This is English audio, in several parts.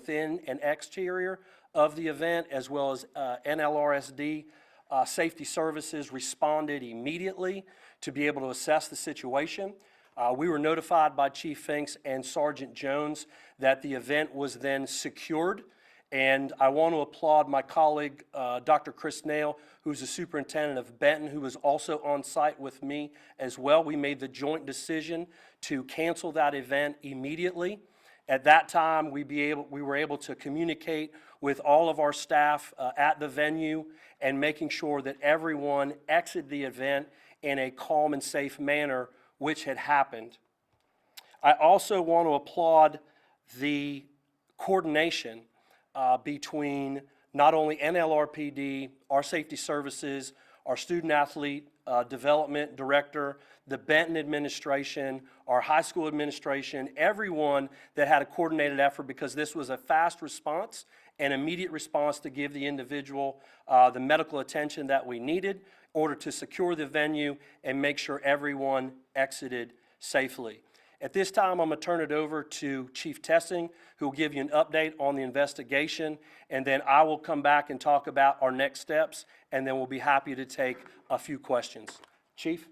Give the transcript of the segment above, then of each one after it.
within and exterior of the event, as well as NLRSD safety services responded immediately to be able to assess the situation. We were notified by Chief Finks and Sergeant Jones that the event was then secured. And I want to applaud my colleague, Dr. Chris Nail, who's the superintendent of Benton, who was also on site with me as well. We made the joint decision to cancel that event immediately. At that time, we were able to communicate with all of our staff at the venue and making sure that everyone exited the event in a calm and safe manner, which had happened. I also want to applaud the coordination between not only NLRPD, our safety services, our student athlete development director, the Benton administration, our high school administration, everyone that had a coordinated effort, because this was a fast response, an immediate response to give the individual the medical attention that we needed in order to secure the venue and make sure everyone exited safely. At this time, I'm going to turn it over to Chief Tessing, who will give you an update on the investigation, and then I will come back and talk about our next steps, and then we'll be happy to take a few questions. Chief?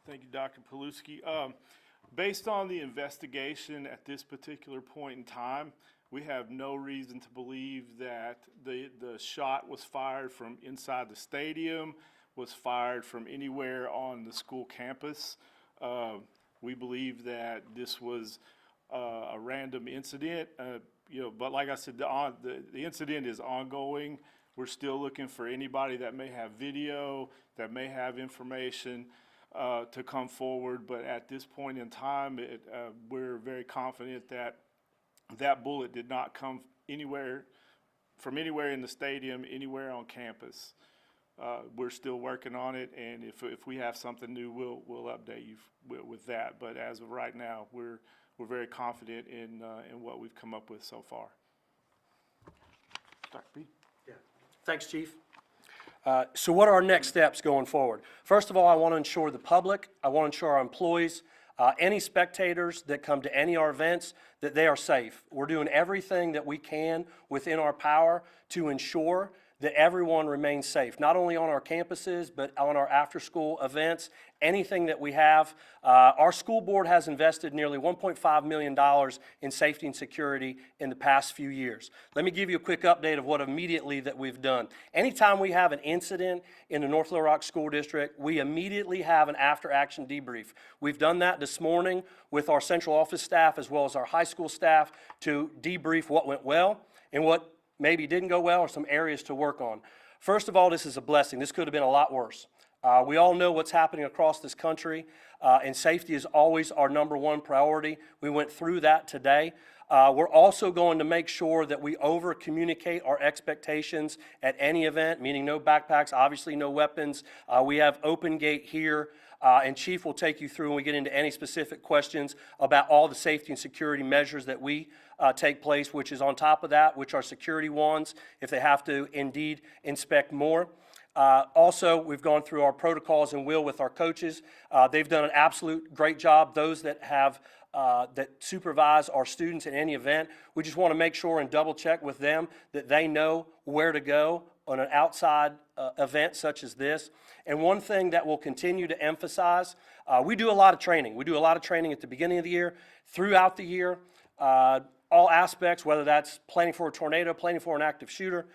Thank you, Dr. Paluski. Based on the investigation at this particular point in time, we have no reason to believe that the shot was fired from inside the stadium, was fired from anywhere on the school campus. We believe that this was a random incident, but like I said, the incident is ongoing. We're still looking for anybody that may have video, that may have information to come forward, but at this point in time, we're very confident that that bullet did not come from anywhere in the stadium, anywhere on campus. We're still working on it, and if we have something new, we'll update you with that. But as of right now, we're very confident in what we've come up with so far. Dr. B. Yeah. Thanks, Chief. So what are our next steps going forward? First of all, I want to ensure the public, I want to ensure our employees, any spectators that come to any of our events, that they are safe. We're doing everything that we can within our power to ensure that everyone remains safe, not only on our campuses, but on our after-school events, anything that we have. Our school board has invested nearly $1.5 million in safety and security in the past few years. Let me give you a quick update of what immediately that we've done. Anytime we have an incident in the North Little Rock School District, we immediately have an after-action debrief. We've done that this morning with our central office staff as well as our high school staff to debrief what went well and what maybe didn't go well, or some areas to work on. First of all, this is a blessing. This could have been a lot worse. We all know what's happening across this country, and safety is always our #1 priority. We went through that today. We're also going to make sure that we over-communicate our expectations at any event, meaning no backpacks, obviously no weapons. We have open gate here, and Chief will take you through when we get into any specific questions about all the safety and security measures that we take place, which is on top of that, which are security ones, if they have to indeed inspect more. Also, we've gone through our protocols and will with our coaches. They've done an absolute great job. Those that have that supervise our students in any event, we just want to make sure and double check with them that they know where to go on an outside event such as this. And one thing that we'll continue to emphasize, we do a lot of training. We do a lot of training at the beginning of the year, throughout the year, all aspects, whether that's planning for a tornado, planning for an active shooter.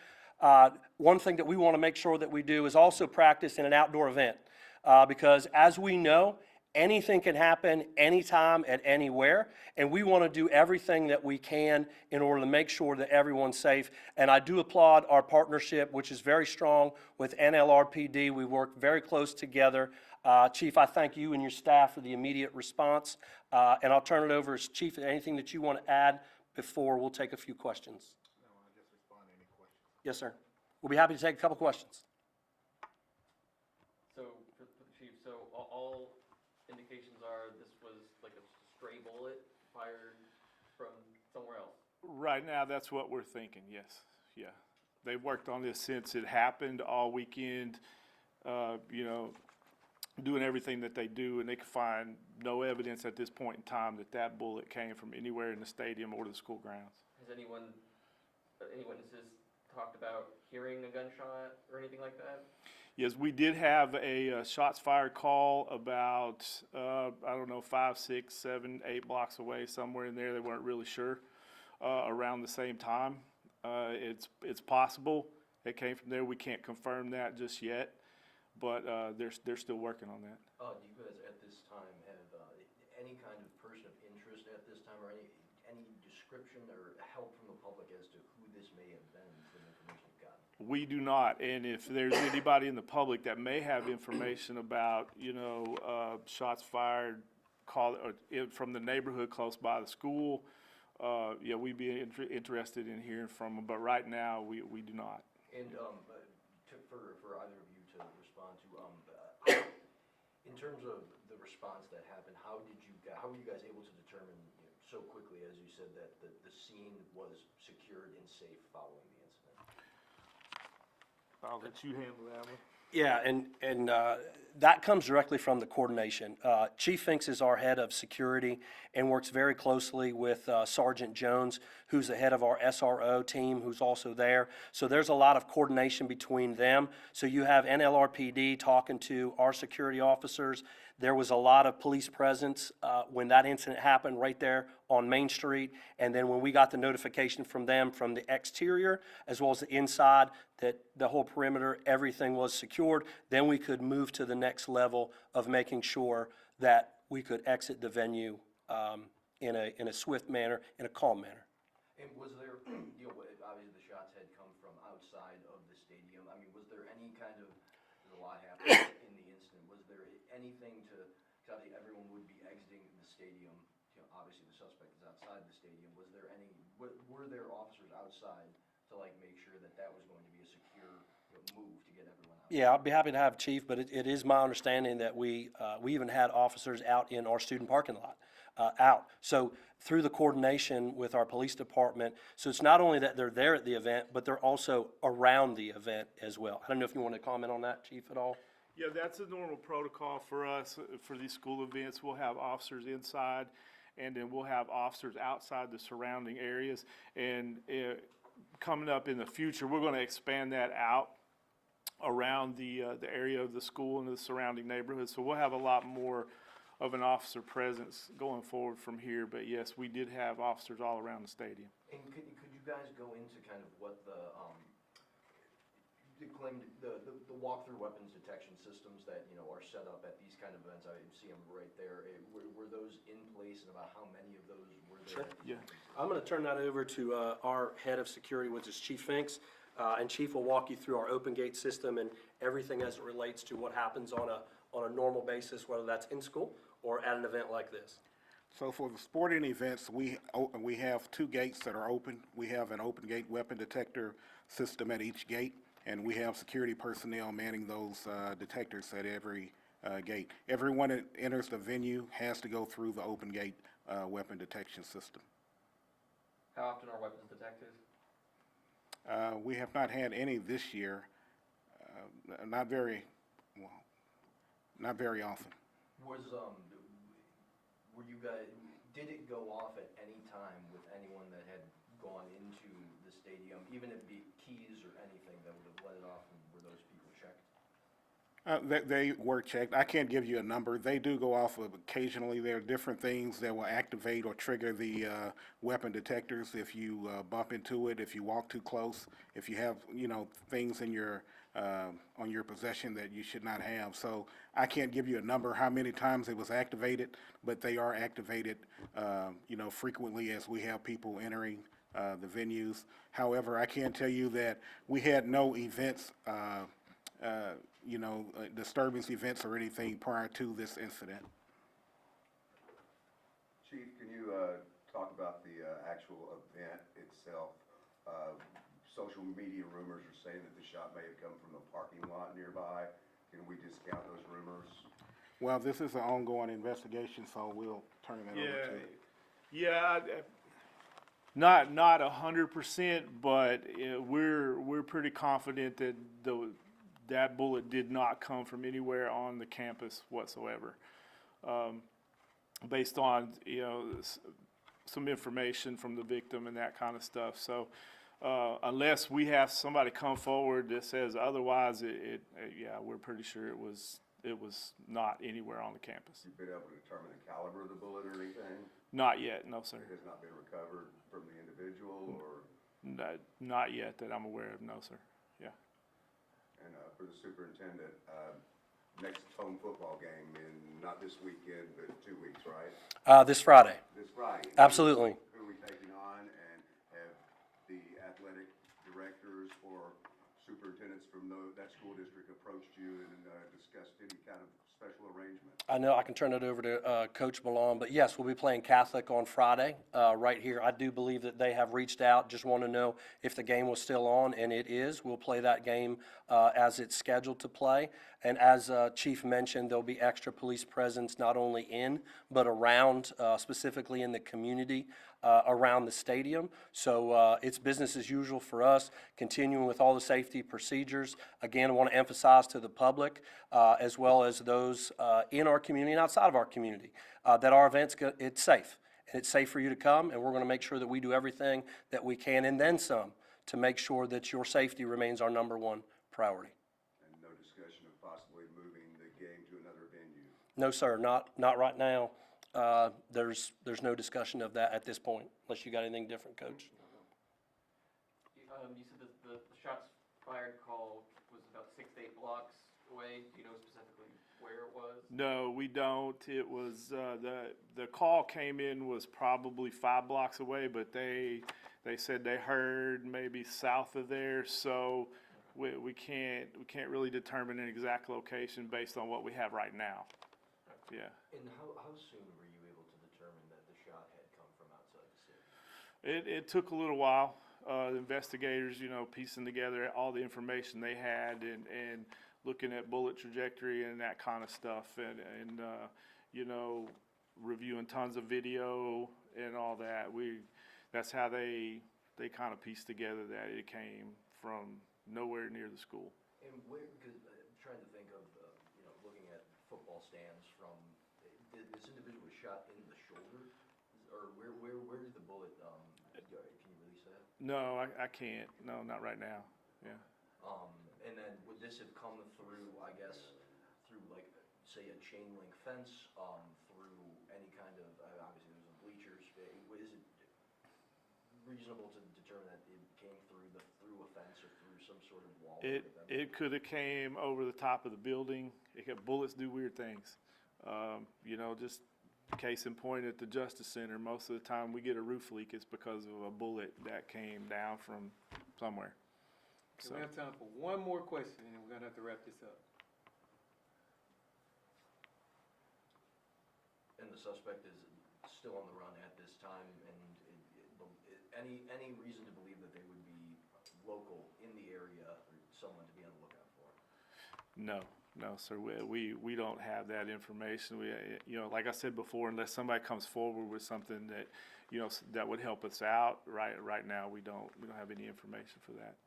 One thing that we want to make sure that we do is also practice in an outdoor event, because as we know, anything can happen anytime at anywhere, and we want to do everything that we can in order to make sure that everyone's safe. And I do applaud our partnership, which is very strong with NLRPD. We work very close together. Chief, I thank you and your staff for the immediate response, and I'll turn it over to Chief. Anything that you want to add before we'll take a few questions? No, I'll just respond to any questions. Yes, sir. We'll be happy to take a couple questions. So, for the Chief, so all indications are this was like a stray bullet fired from somewhere else? Right now, that's what we're thinking, yes. Yeah. They've worked on this since it happened all weekend. doing everything that they do, and they can find no evidence at this point in time that that bullet came from anywhere in the stadium or the school grounds. Has any witnesses talked about hearing a gunshot or anything like that? Yes, we did have a shots fired call about, I don't know, 5, 6, 7, 8 blocks away, somewhere in there. They weren't really sure, around the same time. It's possible it came from there. We can't confirm that just yet, but they're still working on that. Do you guys at this time have any kind of person of interest at this time, or any description or help from the public as to who this may have been from the information you've gotten? We do not, and if there's anybody in the public that may have information about, shots fired, from the neighborhood close by the school, yeah, we'd be interested in hearing from them, but right now, we do not. And for either of you to respond to, in terms of the response that happened, how were you guys able to determine so quickly, as you said, that the scene was secured and safe following the incident? I'll let you handle that one. Yeah, and that comes directly from the coordination. Chief Finks is our head of security and works very closely with Sergeant Jones, who's the head of our SRO team, who's also there. So there's a lot of coordination between them. So you have NLRPD talking to our security officers. There was a lot of police presence when that incident happened right there on Main Street. And then when we got the notification from them from the exterior as well as the inside that the whole perimeter, everything was secured, then we could move to the next level of making sure that we could exit the venue in a swift manner, in a calm manner. And was there, obviously the shots had come from outside of the stadium. I mean, was there any kind of, there's a lot happening in the incident, was there anything because obviously everyone would be exiting the stadium, obviously the suspect is outside the stadium. Were there officers outside to make sure that that was going to be a secure move to get everyone out? Yeah, I'd be happy to have Chief, but it is my understanding that we even had officers out in our student parking lot, out. So through the coordination with our police department, so it's not only that they're there at the event, but they're also around the event as well. I don't know if you want to comment on that, Chief, at all? Yeah, that's a normal protocol for us, for these school events. We'll have officers inside, and then we'll have officers outside the surrounding areas. And coming up in the future, we're going to expand that out around the area of the school and the surrounding neighborhood. So we'll have a lot more of an officer presence going forward from here. But yes, we did have officers all around the stadium. And could you guys go into kind of what the walk-through weapons detection systems that are set up at these kind of events? I see them right there. Were those in place, and about how many of those were there? Sure. Yeah. I'm going to turn that over to our head of security, which is Chief Finks, and Chief will walk you through our open gate system and everything as it relates to what happens on a normal basis, whether that's in school or at an event like this. So for the sporting events, we have 2 gates that are open. We have an open gate weapon detector system at each gate, and we have security personnel manning those detectors at every gate. Everyone that enters the venue has to go through the open gate weapon detection system. How often are weapons detected? We have not had any this year, not very often. Were you guys, did it go off at any time with anyone that had gone into the stadium, even if it be keys or anything that would have let it off, and were those people checked? They were checked. I can't give you a number. They do go off of occasionally. There are different things that will activate or trigger the weapon detectors if you bump into it, if you walk too close, if you have, things in your on your possession that you should not have. So I can't give you a number how many times it was activated, but they are activated, frequently as we have people entering the venues. However, I can tell you that we had no events, disturbance events or anything prior to this incident. Chief, can you talk about the actual event itself? Social media rumors are saying that the shot may have come from a parking lot nearby. Can we discount those rumors? Well, this is an ongoing investigation, so we'll turn that over to you. Yeah, not 100%, but we're pretty confident that that bullet did not come from anywhere on the campus whatsoever. Based on, some information from the victim and that kind of stuff. So, unless we have somebody come forward that says otherwise, we're pretty sure it was not anywhere on the campus. You've been able to determine the caliber of the bullet or anything? Not yet, no, sir. It has not been recovered from the individual or? Not yet that I'm aware of, no, sir. Yeah. And for the superintendent, next home football game in, not this weekend, but 2 weeks, right? This Friday. This Friday. Absolutely. Who are we taking on, and have the athletic directors or superintendents from that school district approached you and discussed any kind of special arrangement? I know I can turn it over to Coach Ballon, but yes, we'll be playing Catholic on Friday right here. I do believe that they have reached out, just want to know if the game was still on, and it is. We'll play that game as it's scheduled to play. And as Chief mentioned, there'll be extra police presence not only in, but around, specifically in the community around the stadium. So it's business as usual for us, continuing with all the safety procedures. Again, I want to emphasize to the public, as well as those in our community and outside of our community, that our event's it's safe. And it's safe for you to come, and we're going to make sure that we do everything that we can, and then some, to make sure that your safety remains our #1 priority. And no discussion of possibly moving the game to another venue? No, sir, not right now. There's no discussion of that at this point, unless you got anything different, Coach. You said that the shots fired call was about 6 to 8 blocks away. Do you know specifically where it was? No, we don't. It was, the call came in was probably 5 blocks away, but they said they heard maybe south of there, so we can't really determine an exact location based on what we have right now. Yeah. And how soon were you able to determine that the shot had come from outside the stadium? It took a little while. The investigators, piecing together all the information they had and looking at bullet trajectory and that kind of stuff and reviewing tons of video and all that. That's how they kind of pieced together that it came from nowhere near the school. And where, because I'm trying to think of, looking at football stands from, this individual was shot in the shoulder? Or where did the bullet, can you release that? No, I can't. No, not right now. Yeah. And then would this have come through, I guess, through like, say, a chain link fence, through any kind of, obviously there's a bleachers, is it reasonable to determine that it came through a fence or through some sort of wall? It could have came over the top of the building. Bullets do weird things. Just case in point at the Justice Center, most of the time we get a roof leak, it's because of a bullet that came down from somewhere. So we have time for one more question, and we're gonna have to wrap this up. And the suspect is still on the run at this time, and any reason to believe that they would be local in the area or someone to be on the lookout for? No, sir. We don't have that information. Like I said before, unless somebody comes forward with something that, that would help us out. Right now, we don't have any information for that.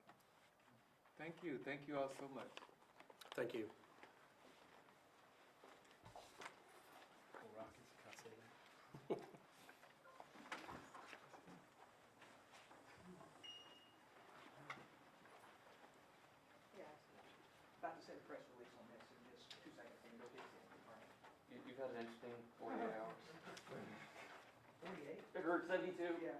Thank you all so much. Thank you. About to send a press release on this in just 2 seconds, and go get it. You've had an interesting 48 hours. 48? Or 72. Yeah.